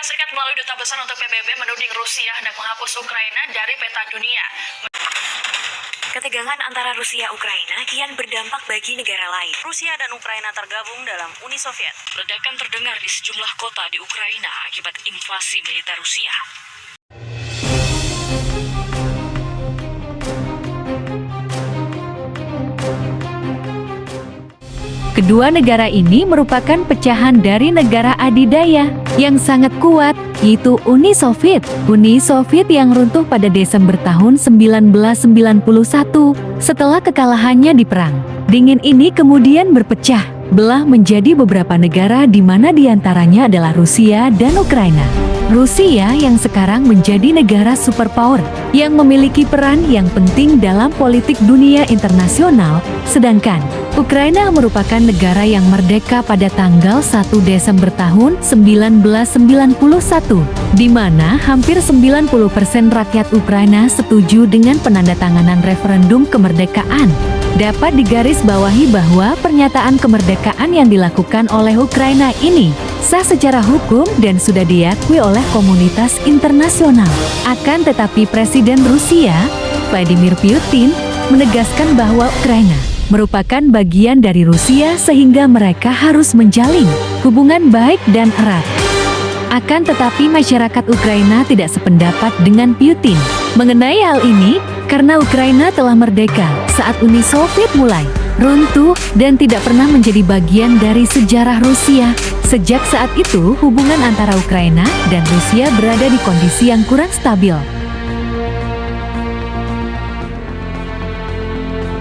Serikat melalui Duta Besar untuk PBB menuding Rusia hendak menghapus Ukraina dari peta dunia. Ketegangan antara Rusia-Ukraina kian berdampak bagi negara lain. Rusia dan Ukraina tergabung dalam Uni Soviet. Ledakan terdengar di sejumlah kota di Ukraina akibat invasi militer Rusia. Kedua negara ini merupakan pecahan dari negara adidaya yang sangat kuat, yaitu Uni Soviet. Uni Soviet yang runtuh pada Desember tahun 1991 setelah kekalahannya di Perang Dingin ini kemudian berpecah belah menjadi beberapa negara di mana diantaranya adalah Rusia dan Ukraina. Rusia yang sekarang menjadi negara superpower yang memiliki peran yang penting dalam politik dunia internasional, sedangkan Ukraina merupakan negara yang merdeka pada tanggal 1 Desember tahun 1991, di mana hampir 90% rakyat Ukraina setuju dengan penandatanganan referendum kemerdekaan. Dapat digarisbawahi bahwa pernyataan kemerdekaan yang dilakukan oleh Ukraina ini sah secara hukum dan sudah diakui oleh komunitas internasional. Akan tetapi Presiden Rusia, Vladimir Putin, menegaskan bahwa Ukraina merupakan bagian dari Rusia sehingga mereka harus menjalin hubungan baik dan erat. Akan tetapi masyarakat Ukraina tidak sependapat dengan Putin mengenai hal ini karena Ukraina telah merdeka saat Uni Soviet mulai runtuh dan tidak pernah menjadi bagian dari sejarah Rusia. Sejak saat itu, hubungan antara Ukraina dan Rusia berada di kondisi yang kurang stabil.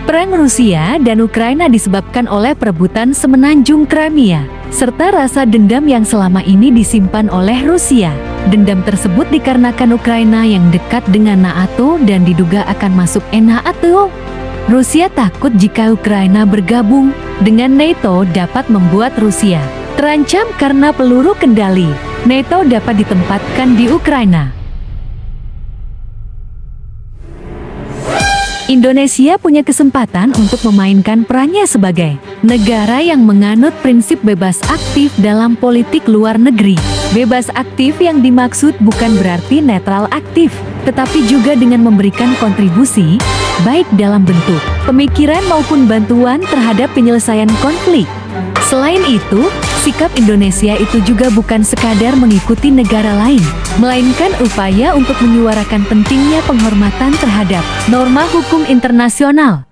Perang Rusia dan Ukraina disebabkan oleh perebutan semenanjung Crimea, serta rasa dendam yang selama ini disimpan oleh Rusia. Dendam tersebut dikarenakan Ukraina yang dekat dengan NATO dan diduga akan masuk NATO. Rusia takut jika Ukraina bergabung dengan NATO dapat membuat Rusia terancam karena peluru kendali NATO dapat ditempatkan di Ukraina. Indonesia punya kesempatan untuk memainkan perannya sebagai negara yang menganut prinsip bebas aktif dalam politik luar negeri. Bebas aktif yang dimaksud bukan berarti netral aktif, tetapi juga dengan memberikan kontribusi, baik dalam bentuk pemikiran maupun bantuan terhadap penyelesaian konflik. Selain itu, sikap Indonesia itu juga bukan sekadar mengikuti negara lain, melainkan upaya untuk menyuarakan pentingnya penghormatan terhadap norma hukum internasional.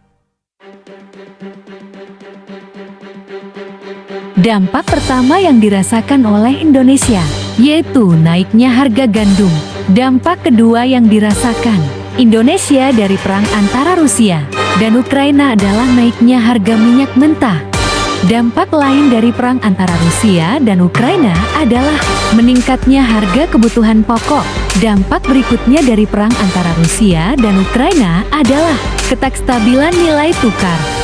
Dampak pertama yang dirasakan oleh Indonesia, yaitu naiknya harga gandum. Dampak kedua yang dirasakan Indonesia dari perang antara Rusia dan Ukraina adalah naiknya harga minyak mentah. Dampak lain dari perang antara Rusia dan Ukraina adalah meningkatnya harga kebutuhan pokok. Dampak berikutnya dari perang antara Rusia dan Ukraina adalah ketidakstabilan nilai tukar.